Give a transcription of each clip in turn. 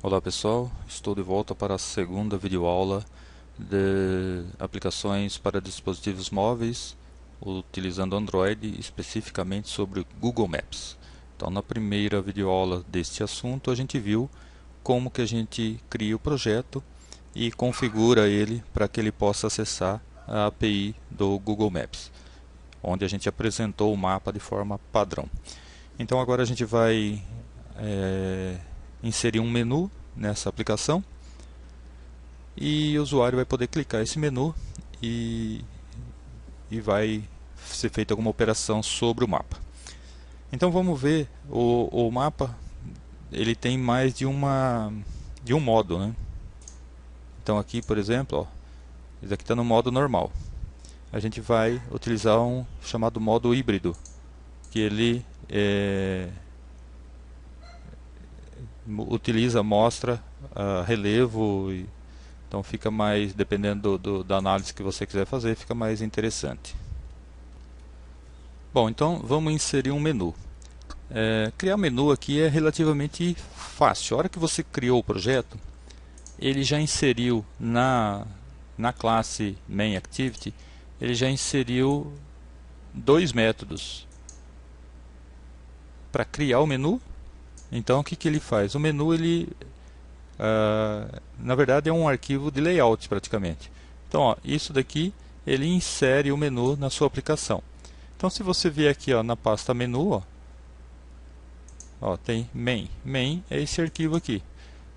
Olá pessoal, estou de volta para a segunda videoaula de aplicações para dispositivos móveis utilizando Android, especificamente sobre Google Maps. Então, na primeira videoaula deste assunto, a gente viu como que a gente cria o projeto e configura ele para que ele possa acessar a API do Google Maps, onde a gente apresentou o mapa de forma padrão. Então agora a gente vai inserir um menu nessa aplicação e o usuário vai poder clicar esse menu e vai ser feita alguma operação sobre o mapa. Então vamos ver o mapa. Ele tem mais de um modo, né? Então aqui, por exemplo, ó, esse aqui está no modo normal. A gente vai utilizar um chamado modo híbrido, que ele mostra relevo, então fica mais, dependendo da análise que você quiser fazer, fica mais interessante. Bom, então vamos inserir um menu. Criar menu aqui é relativamente fácil. A hora que você criou o projeto, ele já inseriu na classe MainActivity, ele já inseriu dois métodos para criar o menu. Então o que ele faz? O menu na verdade é um arquivo de layout praticamente. Então ó, isso daqui ele insere o menu na sua aplicação. Então se você vier aqui ó, na pasta menu, ó, tem main. Main é esse arquivo aqui.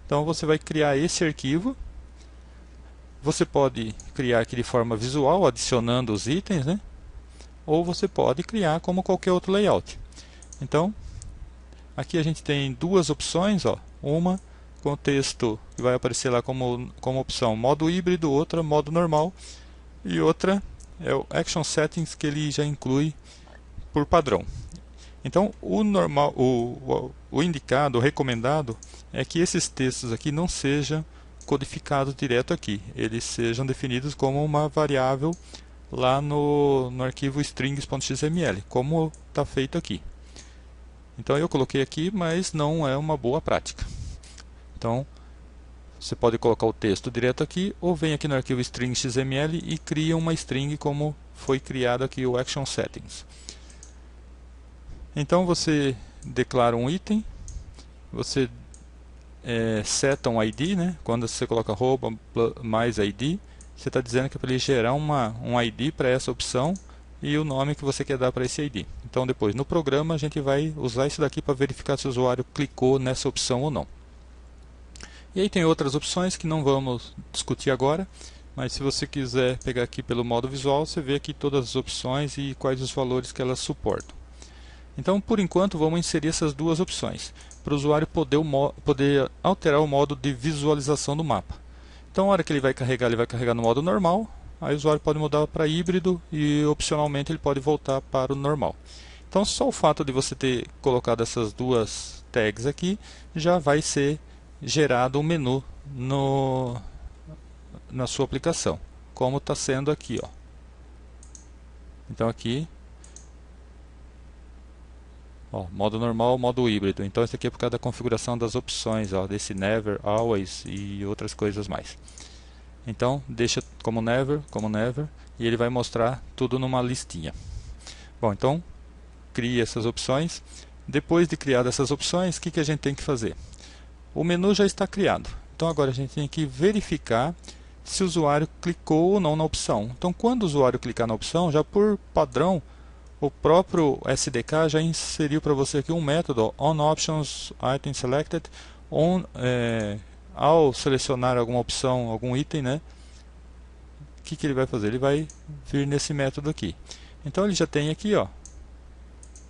Então você vai criar esse arquivo. Você pode criar aqui de forma visual, adicionando os itens, né? Ou você pode criar como qualquer outro layout. Então aqui a gente tem duas opções, ó. Uma com o texto que vai aparecer lá como opção modo híbrido, outra modo normal, e outra é o Action Settings, que ele já inclui por padrão. Então o normal, o indicado, o recomendado é que esses textos aqui não sejam codificados direto aqui, eles sejam definidos como uma variável lá no arquivo strings.xml, como está feito aqui. Então eu coloquei aqui, mas não é uma boa prática. Então você pode colocar o texto direto aqui, ou vem aqui no arquivo string.xml e cria uma string como foi criado aqui o Action Settings. Então você declara um item, você seta um ID, né? Quando você coloca arroba mais ID, você está dizendo que é para ele gerar um ID para essa opção e o nome que você quer dar para esse ID. Então depois no programa a gente vai usar isso daqui para verificar se o usuário clicou nessa opção ou não. E aí tem outras opções que não vamos discutir agora, mas se você quiser pegar aqui pelo modo visual, você vê aqui todas as opções e quais os valores que elas suportam. Então por enquanto vamos inserir essas duas opções, para o usuário poder alterar o modo de visualização do mapa. Então a hora que ele vai carregar no modo normal. Aí o usuário pode mudar para híbrido e opcionalmente ele pode voltar para o normal. Então só o fato de você ter colocado essas duas tags aqui já vai ser gerado um menu na sua aplicação, como está sendo aqui, ó. Então aqui, ó, modo normal, modo híbrido. Então isso aqui é por causa da configuração das opções, ó, desse never, always e outras coisas mais. Então deixa como never, e ele vai mostrar tudo numa listinha. Bom, então cria essas opções. Depois de criar essas opções, o que a gente tem que fazer? O menu já está criado. Então agora a gente tem que verificar se o usuário clicou ou não na opção. Então quando o usuário clicar na opção, já por padrão, o próprio SDK já inseriu para você aqui um método, ó, onOptions item selected, ao selecionar alguma opção, algum item, né? O que ele vai fazer? Ele vai vir nesse método aqui. Então ele já tem aqui, ó,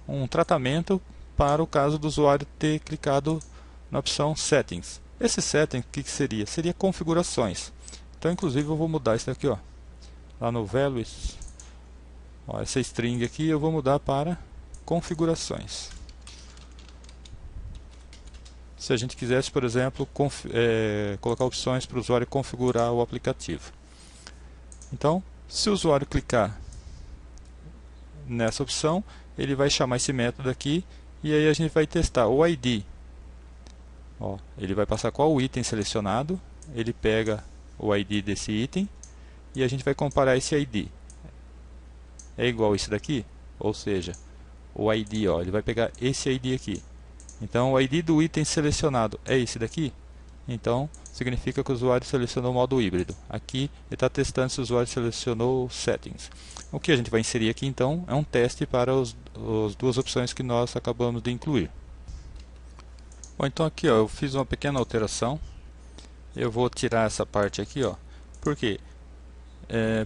um tratamento para o caso do usuário ter clicado na opção Settings. Esse Settings, o que seria? Seria configurações. Então inclusive eu vou mudar isso daqui, ó, lá no Values, ó, essa string aqui eu vou mudar para configurações. Se a gente quisesse, por exemplo, colocar opções para o usuário configurar o aplicativo. Então, se o usuário clicar nessa opção, ele vai chamar esse método aqui e aí a gente vai testar o ID Ó, ele vai passar qual o item selecionado, ele pega o ID desse item e a gente vai comparar esse ID. É igual esse daqui? Ou seja, o ID, ó, ele vai pegar esse ID aqui. Então o ID do item selecionado é esse daqui? Então significa que o usuário selecionou o modo híbrido. Aqui ele está testando se o usuário selecionou settings. O que a gente vai inserir aqui então é um teste para as duas opções que nós acabamos de incluir. Bom, então aqui ó, eu fiz uma pequena alteração. Eu vou tirar essa parte aqui, ó, porque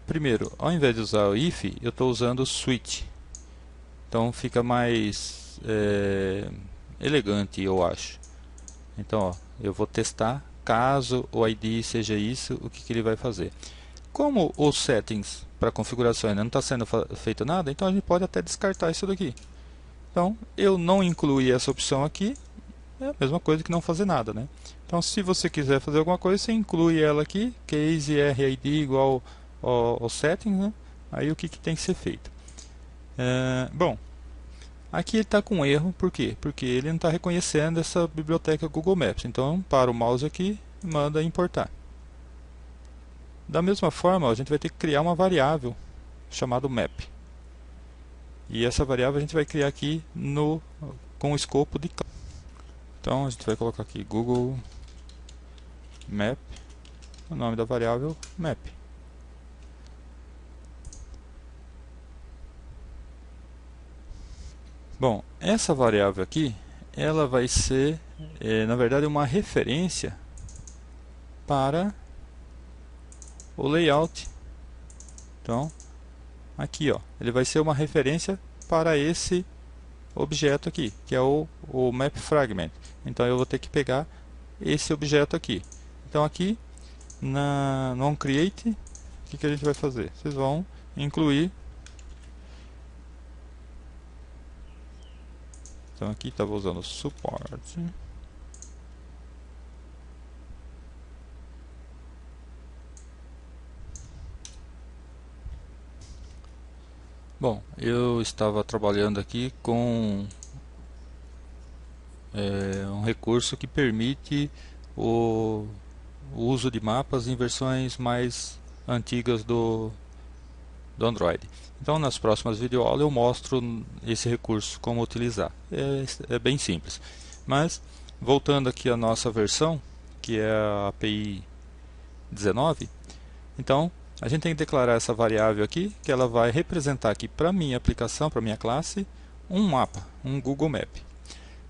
primeiro, ao invés de usar o if, eu estou usando o switch. Então fica mais elegante, eu acho. Então ó, eu vou testar, caso o ID seja isso, o que ele vai fazer. Como os settings para configuração ainda não está sendo feito nada, então a gente pode até descartar isso daqui. Então eu não incluí essa opção aqui, é a mesma coisa que não fazer nada, né? Então se você quiser fazer alguma coisa, você inclui ela aqui, case RID igual ao settings, né? Aí o que tem que ser feito? Bom, aqui ele está com erro, por quê? Porque ele não está reconhecendo essa biblioteca Google Maps. Então, para o mouse aqui, manda importar. Da mesma forma, a gente vai ter que criar uma variável chamada map. E essa variável a gente vai criar aqui com o escopo de classe. Então, a gente vai colocar aqui Google Map, o nome da variável map. Bom, essa variável aqui, ela vai ser, na verdade, uma referência para o layout. Então, aqui, ó, ele vai ser uma referência para esse objeto aqui, que é o map fragment. Então, eu vou ter que pegar esse objeto aqui. Então, aqui no onCreate, o que a gente vai fazer? Vocês vão incluir. Então aqui estava usando suporte. Bom, eu estava trabalhando aqui com um recurso que permite o uso de mapas em versões mais antigas do Android. Então nas próximas videoaulas eu mostro esse recurso, como utilizar. É bem simples. Mas voltando aqui à nossa versão, que é a API 19, então a gente tem que declarar essa variável aqui, que ela vai representar aqui para a minha aplicação, para a minha classe, um mapa, um Google Map.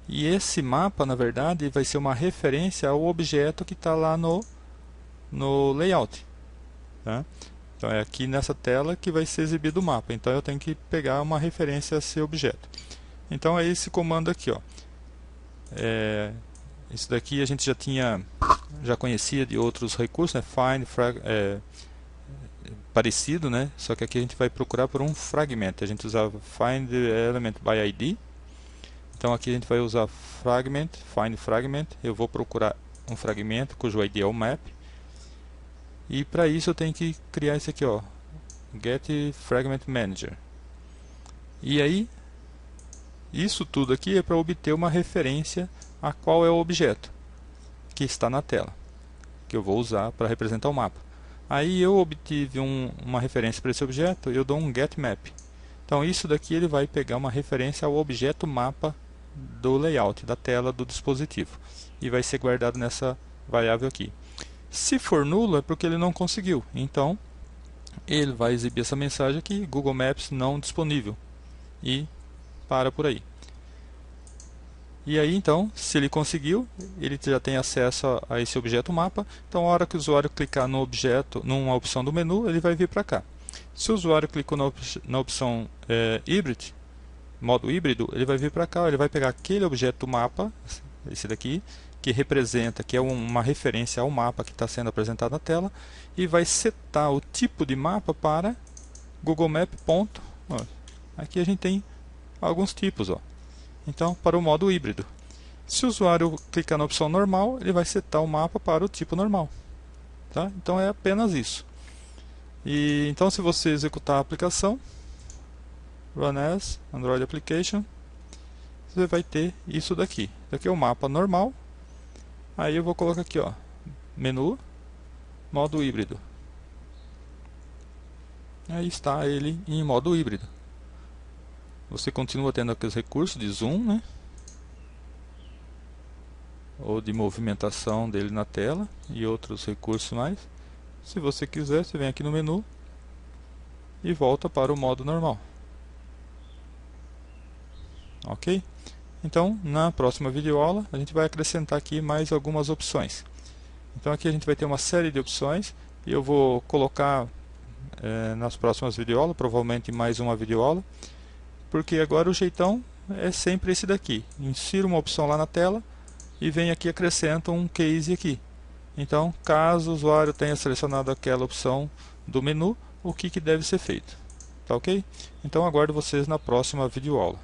E esse mapa, na verdade, vai ser uma referência ao objeto que está lá no layout. Tá? Então é aqui nessa tela que vai ser exibido o mapa. Então eu tenho que pegar uma referência a esse objeto. Então é esse comando aqui, ó. Isso daqui a gente já conhecia de outros recursos, né? Find, parecido, né? Só que aqui a gente vai procurar por um fragment. A gente usava Find Element by ID. Então aqui a gente vai usar fragment, Find Fragment. Eu vou procurar um fragmento cujo ID é o map. E para isso eu tenho que criar esse aqui, ó, Get Fragment Manager. E aí, isso tudo aqui é para obter uma referência a qual é o objeto que está na tela, que eu vou usar para representar o mapa. Aí eu obtive uma referência para esse objeto, eu dou um Get Map. Então isso daqui ele vai pegar uma referência ao objeto mapa do layout, da tela do dispositivo. E vai ser guardado nessa variável aqui. Se for nulo é porque ele não conseguiu. Então ele vai exibir essa mensagem aqui, Google Maps não disponível. E para por aí. E aí então, se ele conseguiu, ele já tem acesso a esse objeto mapa. Então a hora que o usuário clicar no objeto, numa opção do menu, ele vai vir para cá. Se o usuário clicou na opção Hybrid, modo híbrido, ele vai vir para cá, ele vai pegar aquele objeto mapa, esse daqui, que representa, que é uma referência ao mapa que está sendo apresentado na tela, e vai setar o tipo de mapa para Google Map. Aqui a gente tem alguns tipos, ó. Então, para o modo híbrido. Se o usuário clicar na opção normal, ele vai setar o mapa para o tipo normal. Tá? Então é apenas isso. E então, se você executar a aplicação, Run as Android Application, você vai ter isso daqui. Daqui é o mapa normal. Aí eu vou colocar aqui, ó, menu, modo híbrido. Aí está ele em modo híbrido. Você continua tendo aqueles recursos de zoom, né? Ou de movimentação dele na tela e outros recursos mais. Se você quiser, você vem aqui no menu e volta para o modo normal. Ok? Então, na próxima videoaula, a gente vai acrescentar aqui mais algumas opções. Então aqui a gente vai ter uma série de opções e eu vou colocar nas próximas videoaulas, provavelmente mais uma videoaula, porque agora o jeitão é sempre esse daqui. Insiro uma opção lá na tela e venho aqui e acrescento um case aqui. Então, caso o usuário tenha selecionado aquela opção do menu, o que deve ser feito. Tá ok? Então aguardo vocês na próxima videoaula.